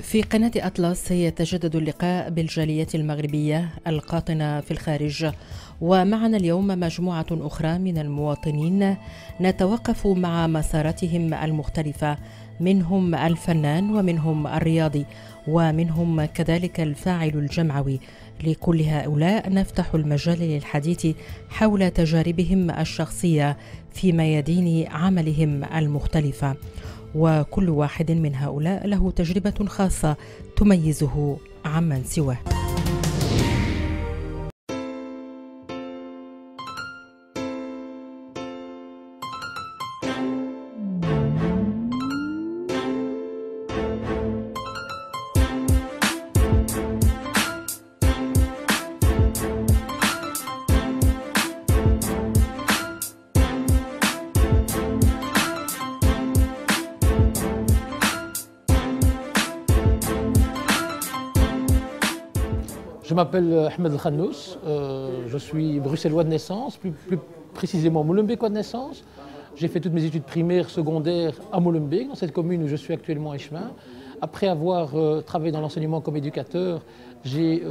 في قناة أطلس يتجدد اللقاء بالجالية المغربية القاطنة في الخارج، ومعنا اليوم مجموعة أخرى من المواطنين نتوقف مع مساراتهم المختلفة، منهم الفنان ومنهم الرياضي ومنهم كذلك الفاعل الجمعوي. لكل هؤلاء نفتح المجال للحديث حول تجاربهم الشخصية في ميادين عملهم المختلفة، وكل واحد من هؤلاء له تجربة خاصة تميزه عمن سواه. Je m'appelle Ahmed El Khannous, je suis bruxellois de naissance, plus précisément molenbeekois de naissance. J'ai fait toutes mes études primaires, secondaires à Molenbeek, dans cette commune où je suis actuellement échevin. Après avoir travaillé dans l'enseignement comme éducateur, j'ai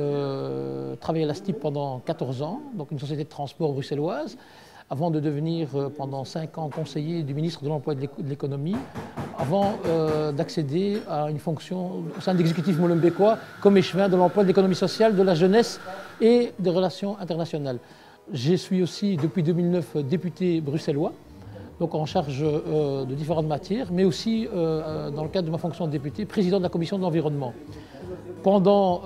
travaillé à la STIP pendant 14 ans, donc une société de transport bruxelloise, avant de devenir pendant 5 ans conseiller du ministre de l'Emploi et de l'Économie, avant d'accéder à une fonction au sein de l'exécutif molenbeekois comme échevin de l'Emploi, de l'Économie sociale, de la jeunesse et des relations internationales. Je suis aussi depuis 2009 député bruxellois, donc en charge de différentes matières, mais aussi dans le cadre de ma fonction de député, président de la commission de l'environnement. Pendant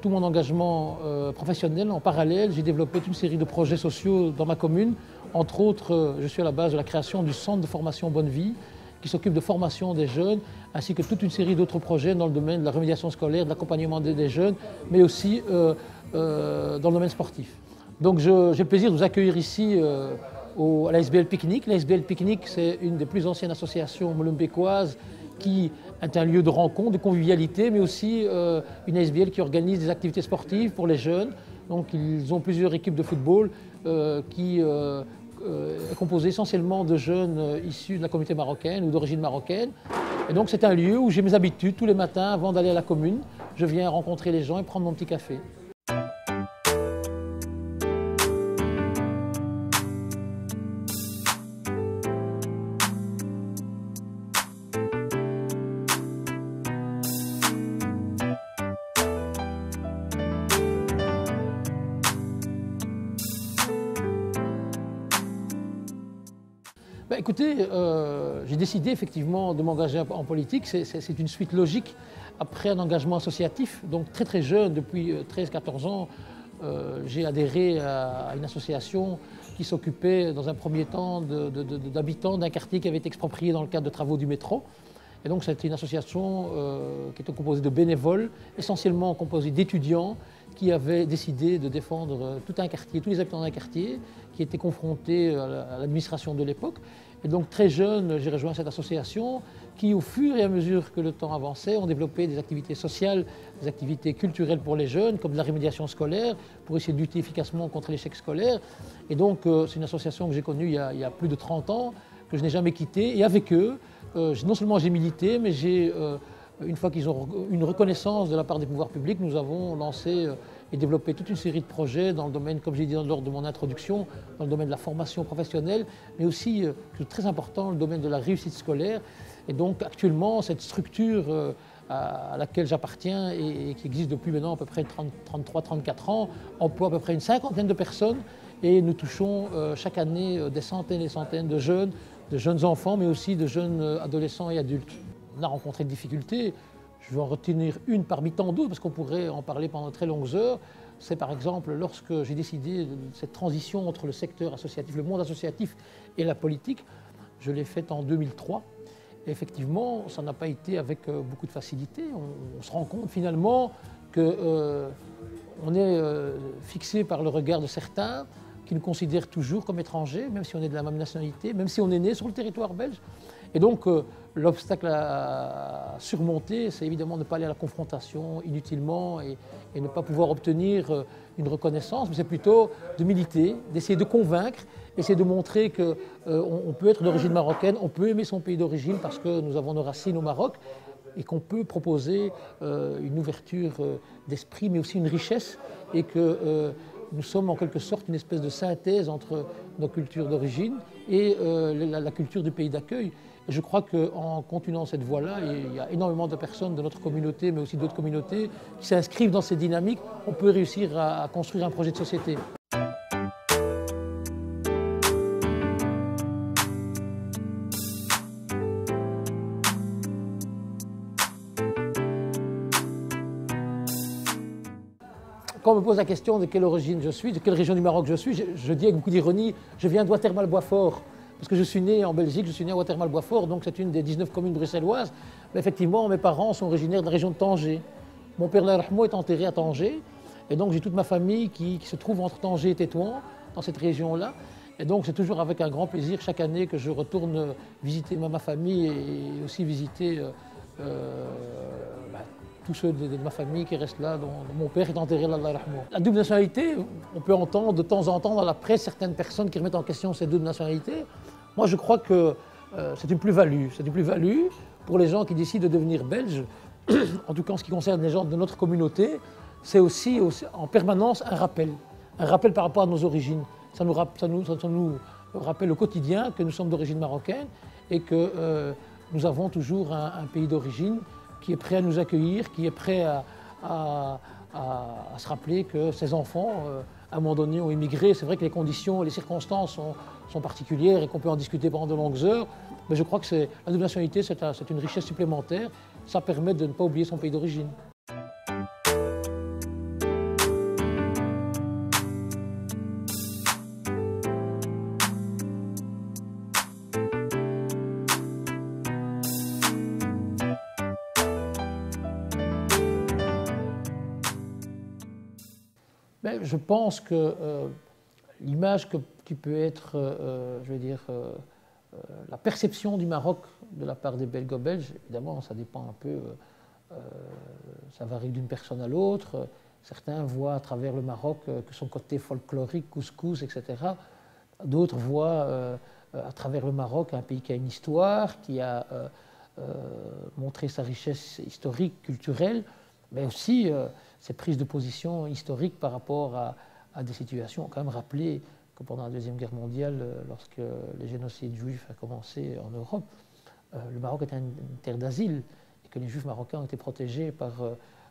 tout mon engagement professionnel, en parallèle, j'ai développé toute une série de projets sociaux dans ma commune. Entre autres, je suis à la base de la création du centre de formation Bonne Vie, qui s'occupe de formation des jeunes, ainsi que toute une série d'autres projets dans le domaine de la remédiation scolaire, de l'accompagnement des jeunes, mais aussi dans le domaine sportif. Donc j'ai le plaisir de vous accueillir ici à la SBL Picnic. La SBL Picnic, c'est une des plus anciennes associations molenbeekoises qui est un lieu de rencontre, de convivialité, mais aussi une SBL qui organise des activités sportives pour les jeunes. Donc ils ont plusieurs équipes de football qui est composée essentiellement de jeunes issus de la communauté marocaine ou d'origine marocaine. Et donc c'est un lieu où j'ai mes habitudes tous les matins avant d'aller à la commune. Je viens rencontrer les gens et prendre mon petit café. Écoutez, j'ai décidé effectivement de m'engager en politique. C'est une suite logique après un engagement associatif. Donc très jeune, depuis 13-14 ans, j'ai adhéré à une association qui s'occupait dans un premier temps d'habitants d'un quartier qui avait été exproprié dans le cadre de travaux du métro. Et donc c'était une association qui était composée de bénévoles, essentiellement composée d'étudiants qui avaient décidé de défendre tout un quartier, tous les habitants d'un quartier qui étaient confrontés à l'administration de l'époque. Et donc très jeune, j'ai rejoint cette association qui, au fur et à mesure que le temps avançait, ont développé des activités sociales, des activités culturelles pour les jeunes, comme de la remédiation scolaire, pour essayer de lutter efficacement contre l'échec scolaire. Et donc c'est une association que j'ai connue il y a plus de 30 ans, que je n'ai jamais quittée. Et avec eux, non seulement j'ai milité, mais une fois qu'ils ont une reconnaissance de la part des pouvoirs publics, nous avons lancé et développé toute une série de projets dans le domaine, comme j'ai dit lors de mon introduction, dans le domaine de la formation professionnelle, mais aussi, très important, le domaine de la réussite scolaire. Et donc actuellement, cette structure à laquelle j'appartiens et qui existe depuis maintenant à peu près 33-34 ans, emploie à peu près une 50aine de personnes et nous touchons chaque année des centaines et des centaines de jeunes enfants, mais aussi de jeunes adolescents et adultes. On a rencontré des difficultés. Je vais en retenir une parmi tant d'autres, parce qu'on pourrait en parler pendant de très longues heures. C'est par exemple lorsque j'ai décidé de cette transition entre le secteur associatif, le monde associatif et la politique. Je l'ai faite en 2003. Et effectivement, ça n'a pas été avec beaucoup de facilité. On se rend compte finalement qu'on est fixé par le regard de certains qui nous considèrent toujours comme étrangers, même si on est de la même nationalité, même si on est né sur le territoire belge. Et donc, l'obstacle à surmonter, c'est évidemment ne pas aller à la confrontation inutilement et ne pas pouvoir obtenir une reconnaissance, mais c'est plutôt de militer, d'essayer de convaincre, essayer de montrer qu'on peut être d'origine marocaine, on peut aimer son pays d'origine parce que nous avons nos racines au Maroc, et qu'on peut proposer une ouverture d'esprit, mais aussi une richesse, et que nous sommes en quelque sorte une espèce de synthèse entre nos cultures d'origine et la culture du pays d'accueil. Et je crois qu'en continuant cette voie-là, il y a énormément de personnes de notre communauté, mais aussi d'autres communautés, qui s'inscrivent dans ces dynamiques. On peut réussir à construire un projet de société. Quand on me pose la question de quelle origine je suis, de quelle région du Maroc je suis, je dis avec beaucoup d'ironie, je viens de Watermal-Boisfort. Parce que je suis né en Belgique, je suis né à Watermal-Boisfort, donc c'est une des 19 communes bruxelloises. Mais effectivement, mes parents sont originaires de la région de Tanger. Mon père Rahmo est enterré à Tanger, et donc j'ai toute ma famille qui se trouve entre Tanger et Tétouan, dans cette région-là. Et donc c'est toujours avec un grand plaisir chaque année que je retourne visiter ma famille et aussi visiter tous ceux de ma famille qui restent là, dont mon père est enterré là. La double nationalité, on peut entendre de temps en temps dans la presse certaines personnes qui remettent en question cette double nationalité. Moi, je crois que c'est une plus-value. C'est une plus-value pour les gens qui décident de devenir belges. En tout cas, en ce qui concerne les gens de notre communauté, c'est aussi en permanence un rappel par rapport à nos origines. Ça nous rappelle au quotidien que nous sommes d'origine marocaine et que nous avons toujours un pays d'origine qui est prêt à nous accueillir, qui est prêt à se rappeler que ses enfants, à un moment donné, ont immigré. C'est vrai que les conditions, les circonstances sont particulières et qu'on peut en discuter pendant de longues heures, mais je crois que la double nationalité, c'est une richesse supplémentaire. Ça permet de ne pas oublier son pays d'origine. Mais je pense que l'image qui peut être, je vais dire, la perception du Maroc de la part des Belgo-Belges, évidemment, ça dépend un peu, ça varie d'une personne à l'autre. Certains voient à travers le Maroc que son côté folklorique, couscous, etc. D'autres voient à travers le Maroc un pays qui a une histoire, qui a montré sa richesse historique, culturelle, mais aussi ses prises de position historiques par rapport à des situations. On peut quand même rappeler que pendant la Deuxième Guerre mondiale, lorsque les génocides juifs ont commencé en Europe, le Maroc était une terre d'asile et que les juifs marocains ont été protégés par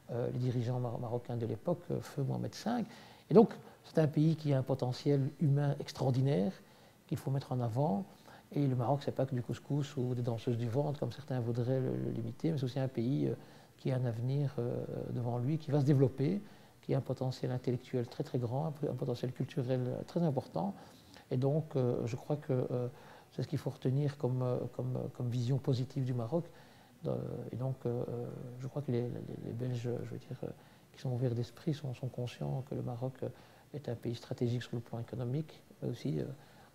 les dirigeants marocains de l'époque, feu Mohamed V. Et donc, c'est un pays qui a un potentiel humain extraordinaire qu'il faut mettre en avant. Et le Maroc, ce n'est pas que du couscous ou des danseuses du ventre, comme certains voudraient le limiter, mais c'est aussi un pays qui a un avenir devant lui, qui va se développer, qui a un potentiel intellectuel très très grand, un potentiel culturel très important. Et donc, je crois que c'est ce qu'il faut retenir comme vision positive du Maroc. Et donc, je crois que les Belges, je veux dire, qui sont ouverts d'esprit, sont conscients que le Maroc est un pays stratégique sur le plan économique, mais aussi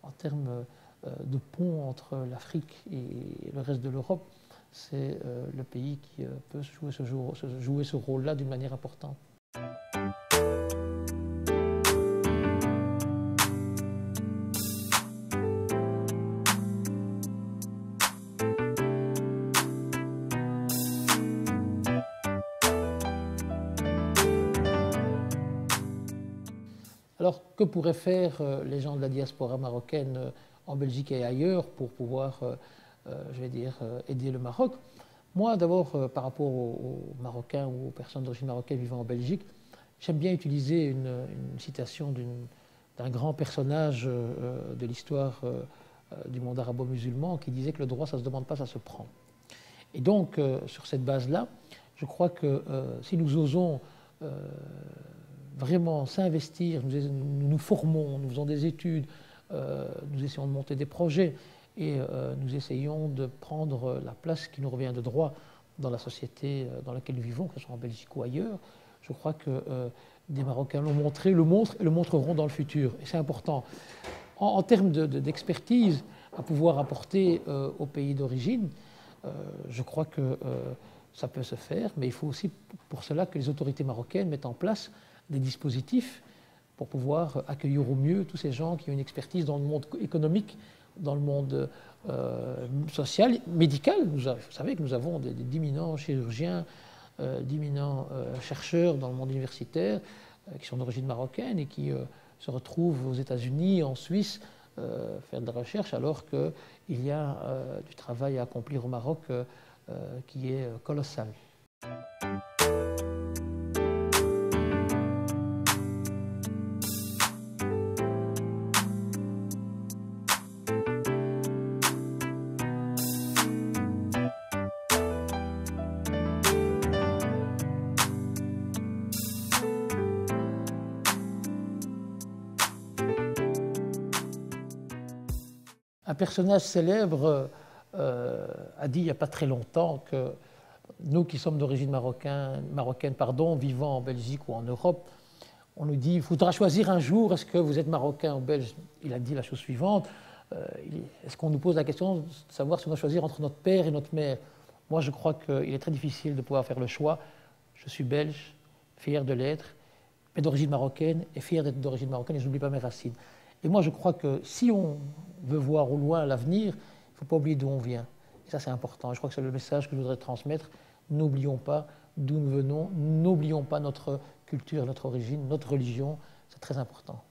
en termes de pont entre l'Afrique et le reste de l'Europe. C'est le pays qui peut jouer ce rôle-là d'une manière importante. Alors, que pourraient faire les gens de la diaspora marocaine en Belgique et ailleurs pour pouvoir je vais dire, aider le Maroc? Moi, d'abord, par rapport aux Marocains ou aux personnes d'origine marocaine vivant en Belgique, j'aime bien utiliser une citation d'un grand personnage de l'histoire du monde arabo-musulman qui disait que le droit, ça ne se demande pas, ça se prend. Et donc, sur cette base-là, je crois que si nous osons vraiment s'investir, nous nous formons, nous faisons des études, nous essayons de monter des projets, et nous essayons de prendre la place qui nous revient de droit dans la société dans laquelle nous vivons, que ce soit en Belgique ou ailleurs. Je crois que des Marocains l'ont montré, le montrent et le montreront dans le futur. Et c'est important. En termes d'expertise à pouvoir apporter au pays d'origine, je crois que ça peut se faire, mais il faut aussi pour cela que les autorités marocaines mettent en place des dispositifs pour pouvoir accueillir au mieux tous ces gens qui ont une expertise dans le monde économique dans le monde social, médical. Vous savez que nous avons d'imminents chirurgiens, d'imminents chercheurs dans le monde universitaire qui sont d'origine marocaine et qui se retrouvent aux États-Unis, en Suisse, faire de la recherche, alors qu'il y a du travail à accomplir au Maroc qui est colossal. Un personnage célèbre a dit il n'y a pas très longtemps que nous qui sommes d'origine marocaine, vivant en Belgique ou en Europe, on nous dit il faudra choisir un jour, est-ce que vous êtes marocain ou belge? Il a dit la chose suivante, est-ce qu'on nous pose la question de savoir si on doit choisir entre notre père et notre mère? Moi je crois qu'il est très difficile de pouvoir faire le choix. Je suis belge, fier de l'être, mais d'origine marocaine et fier d'être d'origine marocaine et je n'oublie pas mes racines. Et moi, je crois que si on veut voir au loin l'avenir, il ne faut pas oublier d'où on vient. Et ça, c'est important. Je crois que c'est le message que je voudrais transmettre. N'oublions pas d'où nous venons, n'oublions pas notre culture, notre origine, notre religion. C'est très important.